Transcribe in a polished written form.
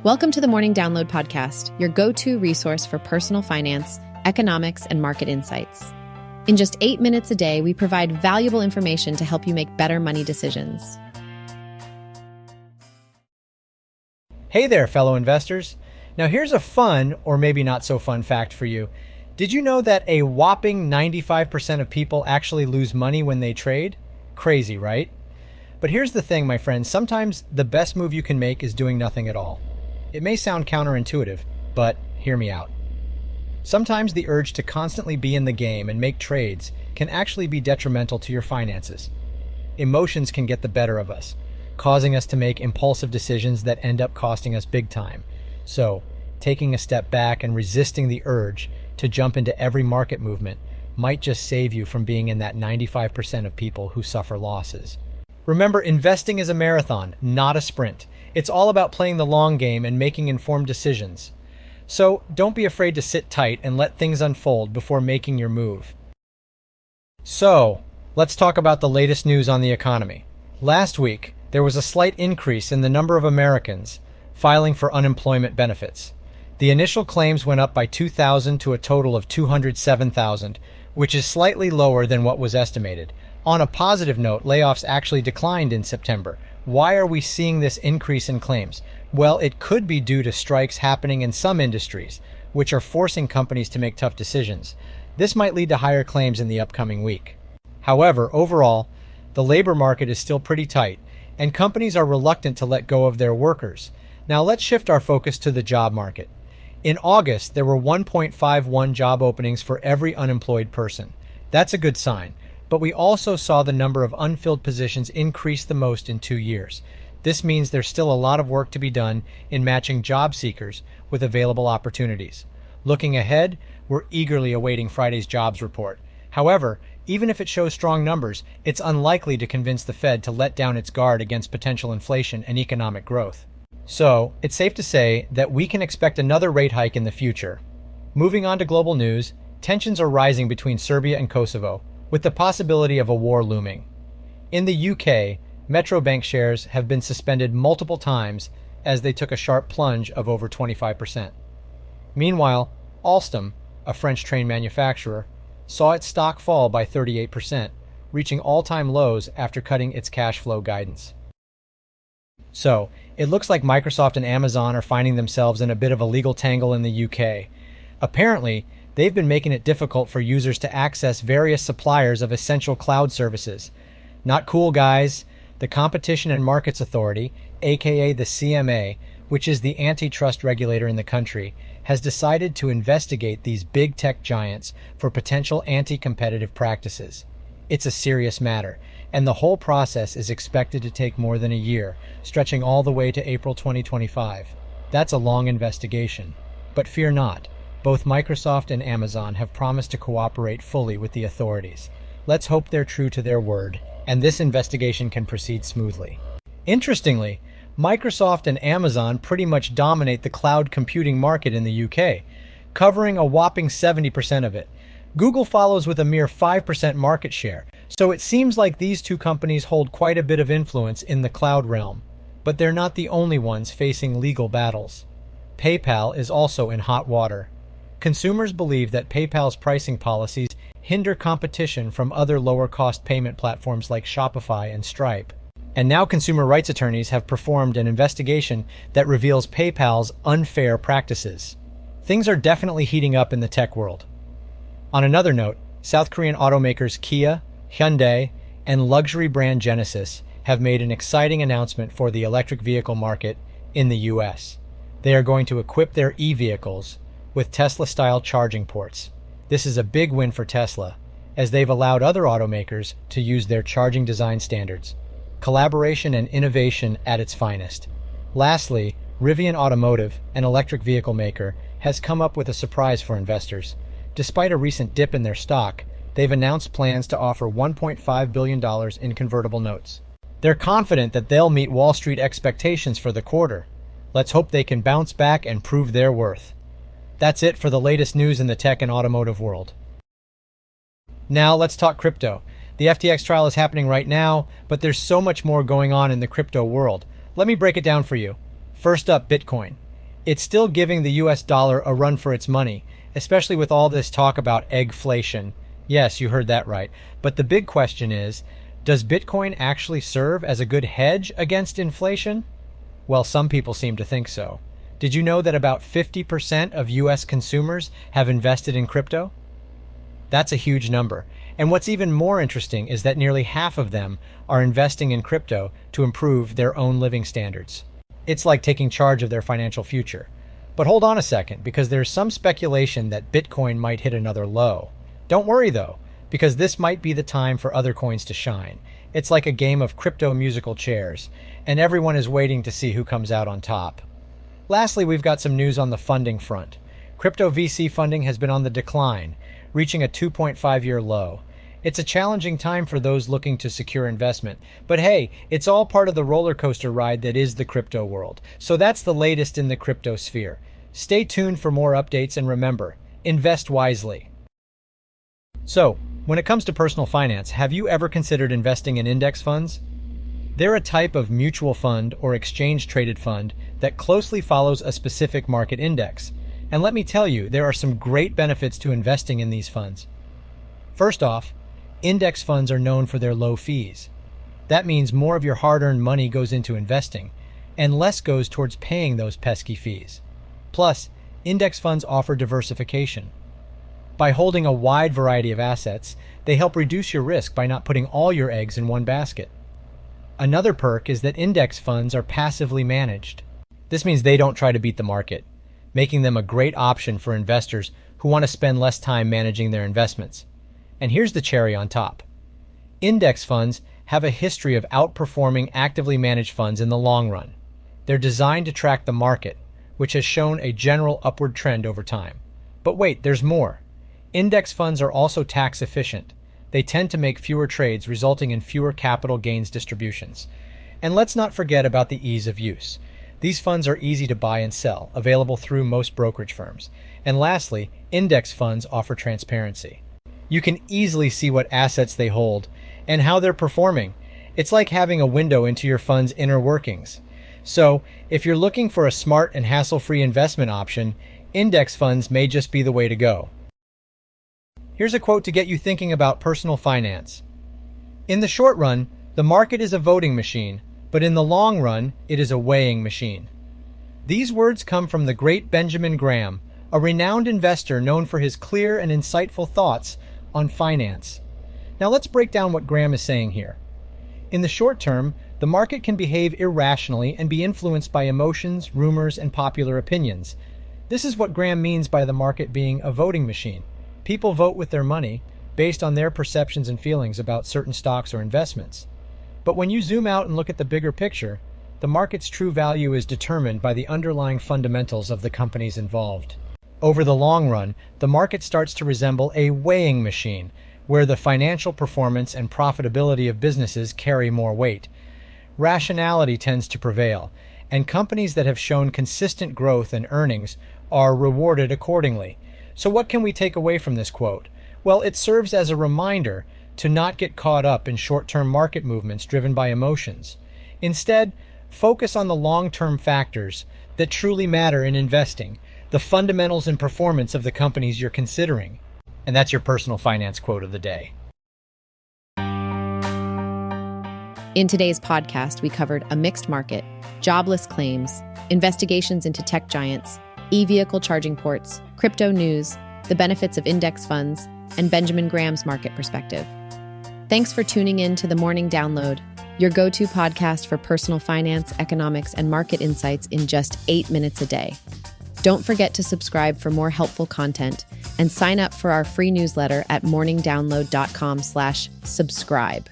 Welcome to the Morning Download Podcast, your go-to resource for personal finance, economics, and market insights. In just 8 minutes a day, we provide valuable information to help you make better money decisions. Hey there, fellow investors. Now here's a fun, or maybe not so fun fact for you. Did you know that a whopping 95% of people actually lose money when they trade? Crazy, right? But here's the thing, my friends. Sometimes the best move you can make is doing nothing at all. It may sound counterintuitive, but hear me out. Sometimes the urge to constantly be in the game and make trades can actually be detrimental to your finances. Emotions can get the better of us, causing us to make impulsive decisions that end up costing us big time. So, taking a step back and resisting the urge to jump into every market movement might just save you from being in that 95% of people who suffer losses. Remember, investing is a marathon, not a sprint. It's all about playing the long game and making informed decisions. So don't be afraid to sit tight and let things unfold before making your move. So, let's talk about the latest news on the economy. Last week, there was a slight increase in the number of Americans filing for unemployment benefits. The initial claims went up by 2,000 to a total of 207,000, which is slightly lower than what was estimated. On a positive note, layoffs actually declined in September. Why are we seeing this increase in claims? Well, it could be due to strikes happening in some industries, which are forcing companies to make tough decisions. This might lead to higher claims in the upcoming week. However, overall, the labor market is still pretty tight, and companies are reluctant to let go of their workers. Now let's shift our focus to the job market. In August, there were 1.51 job openings for every unemployed person. That's a good sign. But we also saw the number of unfilled positions increase the most in 2 years. This means there's still a lot of work to be done in matching job seekers with available opportunities. Looking ahead, we're eagerly awaiting Friday's jobs report. However, even if it shows strong numbers, it's unlikely to convince the Fed to let down its guard against potential inflation and economic growth. So, it's safe to say that we can expect another rate hike in the future. Moving on to global news, tensions are rising between Serbia and Kosovo, with the possibility of a war looming. In the UK, Metro Bank shares have been suspended multiple times as they took a sharp plunge of over 25%. Meanwhile, Alstom, a French train manufacturer, saw its stock fall by 38%, reaching all-time lows after cutting its cash flow guidance. So, it looks like Microsoft and Amazon are finding themselves in a bit of a legal tangle in the UK. Apparently, they've been making it difficult for users to access various suppliers of essential cloud services. Not cool, guys. The Competition and Markets Authority, aka the CMA, which is the antitrust regulator in the country, has decided to investigate these big tech giants for potential anti-competitive practices. It's a serious matter, and the whole process is expected to take more than a year, stretching all the way to April 2025. That's a long investigation. But fear not. Both Microsoft and Amazon have promised to cooperate fully with the authorities. Let's hope they're true to their word, and this investigation can proceed smoothly. Interestingly, Microsoft and Amazon pretty much dominate the cloud computing market in the UK, covering a whopping 70% of it. Google follows with a mere 5% market share, so it seems like these two companies hold quite a bit of influence in the cloud realm. But they're not the only ones facing legal battles. PayPal is also in hot water. Consumers believe that PayPal's pricing policies hinder competition from other lower-cost payment platforms like Shopify and Stripe. And now consumer rights attorneys have performed an investigation that reveals PayPal's unfair practices. Things are definitely heating up in the tech world. On another note, South Korean automakers Kia, Hyundai, and luxury brand Genesis have made an exciting announcement for the electric vehicle market in the US. They are going to equip their e-vehicles with Tesla-style charging ports. This is a big win for Tesla, as they've allowed other automakers to use their charging design standards. Collaboration and innovation at its finest. Lastly, Rivian Automotive, an electric vehicle maker, has come up with a surprise for investors. Despite a recent dip in their stock, they've announced plans to offer $1.5 billion in convertible notes. They're confident that they'll meet Wall Street expectations for the quarter. Let's hope they can bounce back and prove their worth. That's it for the latest news in the tech and automotive world. Now let's talk crypto. The FTX trial is happening right now, but there's so much more going on in the crypto world. Let me break it down for you. First up, Bitcoin. it's still giving the US dollar a run for its money, especially with all this talk about eggflation. Yes, you heard that right. But the big question is, does Bitcoin actually serve as a good hedge against inflation? Well, some people seem to think so. Did you know that about 50% of US consumers have invested in crypto? That's a huge number. And what's even more interesting is that nearly half of them are investing in crypto to improve their own living standards. It's like taking charge of their financial future. But hold on a second, because there's some speculation that Bitcoin might hit another low. Don't worry though, because this might be the time for other coins to shine. It's like a game of crypto musical chairs, and everyone is waiting to see who comes out on top. Lastly, we've got some news on the funding front. Crypto VC funding has been on the decline, reaching a 2.5-year low. It's a challenging time for those looking to secure investment. But hey, it's all part of the roller coaster ride that is the crypto world. So that's the latest in the crypto sphere. Stay tuned for more updates, and remember, invest wisely. So, when it comes to personal finance, have you ever considered investing in index funds? They're a type of mutual fund or exchange-traded fund that closely follows a specific market index. And let me tell you, there are some great benefits to investing in these funds. First off, index funds are known for their low fees. That means more of your hard-earned money goes into investing, and less goes towards paying those pesky fees. Plus, index funds offer diversification. By holding a wide variety of assets, they help reduce your risk by not putting all your eggs in one basket. Another perk is that index funds are passively managed. This means they don't try to beat the market, making them a great option for investors who want to spend less time managing their investments. And here's the cherry on top. Index funds have a history of outperforming actively managed funds in the long run. They're designed to track the market, which has shown a general upward trend over time. But wait, there's more. Index funds are also tax efficient. They tend to make fewer trades, resulting in fewer capital gains distributions. And let's not forget about the ease of use. These funds are easy to buy and sell, available through most brokerage firms. And lastly, index funds offer transparency. You can easily see what assets they hold and how they're performing. It's like having a window into your fund's inner workings. So, if you're looking for a smart and hassle-free investment option, index funds may just be the way to go. Here's a quote to get you thinking about personal finance. In the short run, the market is a voting machine, but in the long run, it is a weighing machine. These words come from the great Benjamin Graham, a renowned investor known for his clear and insightful thoughts on finance. Now let's break down what Graham is saying here. In the short term, the market can behave irrationally and be influenced by emotions, rumors, and popular opinions. This is what Graham means by the market being a voting machine. People vote with their money based on their perceptions and feelings about certain stocks or investments. But when you zoom out and look at the bigger picture, the market's true value is determined by the underlying fundamentals of the companies involved. Over the long run, the market starts to resemble a weighing machine, where the financial performance and profitability of businesses carry more weight. Rationality tends to prevail, and companies that have shown consistent growth and earnings are rewarded accordingly. So what can we take away from this quote? Well, it serves as a reminder to not get caught up in short-term market movements driven by emotions. Instead, focus on the long-term factors that truly matter in investing, the fundamentals and performance of the companies you're considering. And that's your personal finance quote of the day. In today's podcast, we covered a mixed market, jobless claims, investigations into tech giants, e-vehicle charging ports, crypto news, the benefits of index funds, and Benjamin Graham's market perspective. Thanks for tuning in to the Morning Download, your go-to podcast for personal finance, economics, and market insights in just 8 minutes a day. Don't forget to subscribe for more helpful content and sign up for our free newsletter at morningdownload.com/subscribe.